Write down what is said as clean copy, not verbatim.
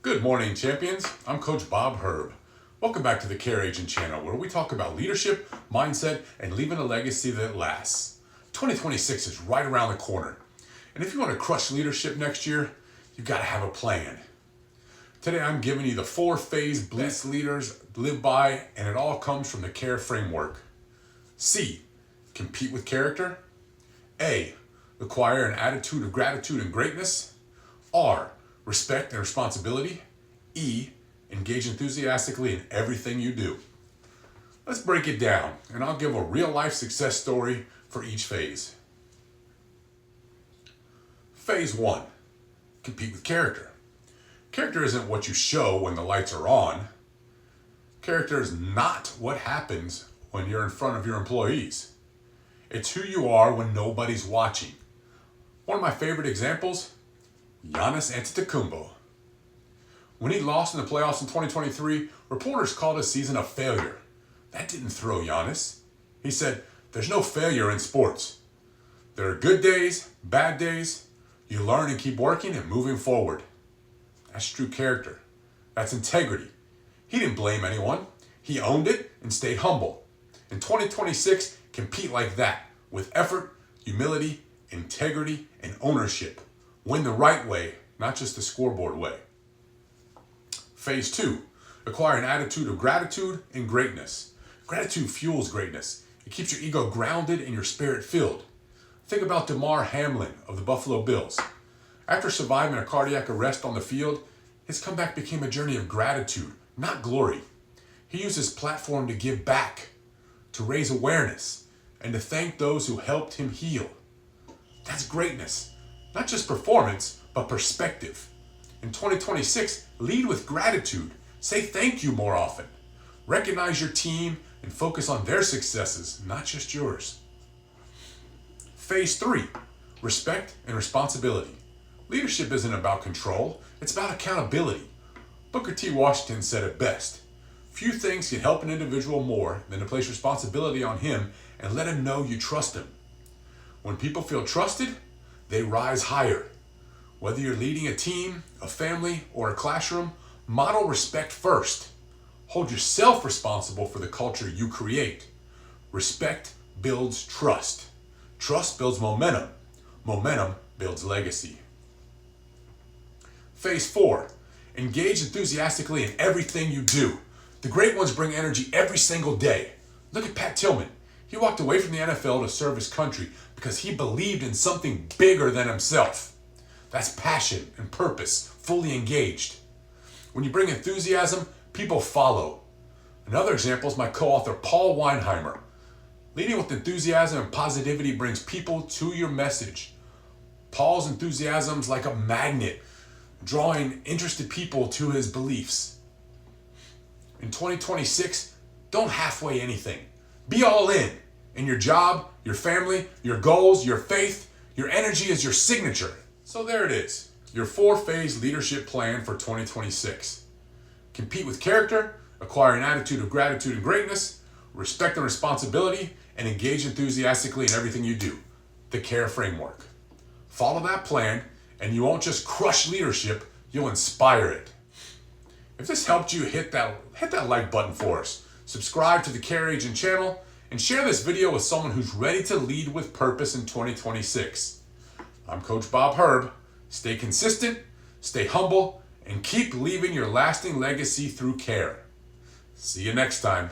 Good morning, champions. I'm Coach Bob Herb. Welcome back to the Care Agent channel, where we talk about leadership, mindset, and leaving a legacy that lasts. 2026 is right around the corner. And if you want to crush leadership next year, you've got to have a plan. Today, I'm giving you the 4-phase best leaders live by, and it all comes from the CARE framework. C, compete with character. A, acquire an attitude of gratitude and greatness. R, respect and responsibility. E, engage enthusiastically in everything you do. Let's break it down, and I'll give a real-life success story for each phase. Phase 1, compete with character. Character isn't what you show when the lights are on. Character is not what happens when you're in front of your employees. It's who you are when nobody's watching. One of my favorite examples, Giannis Antetokounmpo. When he lost in the playoffs in 2023, reporters called his season a failure. That didn't throw Giannis. He said, "There's no failure in sports. There are good days, bad days. You learn and keep working and moving forward." That's true character. That's integrity. He didn't blame anyone. He owned it and stayed humble. In 2026, compete like that, with effort, humility, integrity, and ownership. Win the right way, not just the scoreboard way. Phase 2, acquire an attitude of gratitude and greatness. Gratitude fuels greatness. It keeps your ego grounded and your spirit filled. Think about Damar Hamlin of the Buffalo Bills. After surviving a cardiac arrest on the field, his comeback became a journey of gratitude, not glory. He used his platform to give back, to raise awareness, and to thank those who helped him heal. That's greatness. Not just performance, but perspective. In 2026, lead with gratitude. Say thank you more often. Recognize your team and focus on their successes, not just yours. Phase 3, respect and responsibility. Leadership isn't about control, it's about accountability. Booker T. Washington said it best. Few things can help an individual more than to place responsibility on him and let him know you trust him. When people feel trusted, they rise higher. Whether you're leading a team, a family, or a classroom, model respect first. Hold yourself responsible for the culture you create. Respect builds trust. Trust builds momentum. Momentum builds legacy. Phase 4, engage enthusiastically in everything you do. The great ones bring energy every single day. Look at Pat Tillman. He walked away from the NFL to serve his country because he believed in something bigger than himself. That's passion and purpose, fully engaged. When you bring enthusiasm, people follow. Another example is my co-author, Paul Weinheimer. Leading with enthusiasm and positivity brings people to your message. Paul's enthusiasm is like a magnet, drawing interested people to his beliefs. In 2026, don't halfway anything. Be all in your job, your family, your goals, your faith. Your energy is your signature. So there it is, your 4-phase leadership plan for 2026. Compete with character, acquire an attitude of gratitude and greatness, respect and responsibility, and engage enthusiastically in everything you do. The CARE framework. Follow that plan, and you won't just crush leadership, you'll inspire it. If this helped you, hit that like button for us. Subscribe to the Care Agent channel, and share this video with someone who's ready to lead with purpose in 2026. I'm Coach Bob Herb. Stay consistent, stay humble, and keep leaving your lasting legacy through care. See you next time.